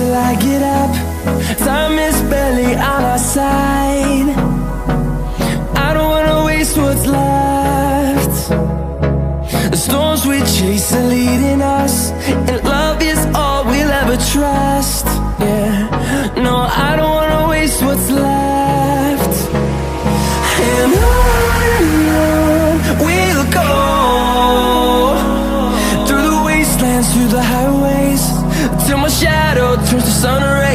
till I get up. Time is barely on our side. I don't wanna waste what's left. The storms we chase are leading us, and love is all we'll ever trust. Yeah, no, I don't wanna waste what's left. And on we'll go, through the wastelands, through the highways, till my shadow turns to sun rays.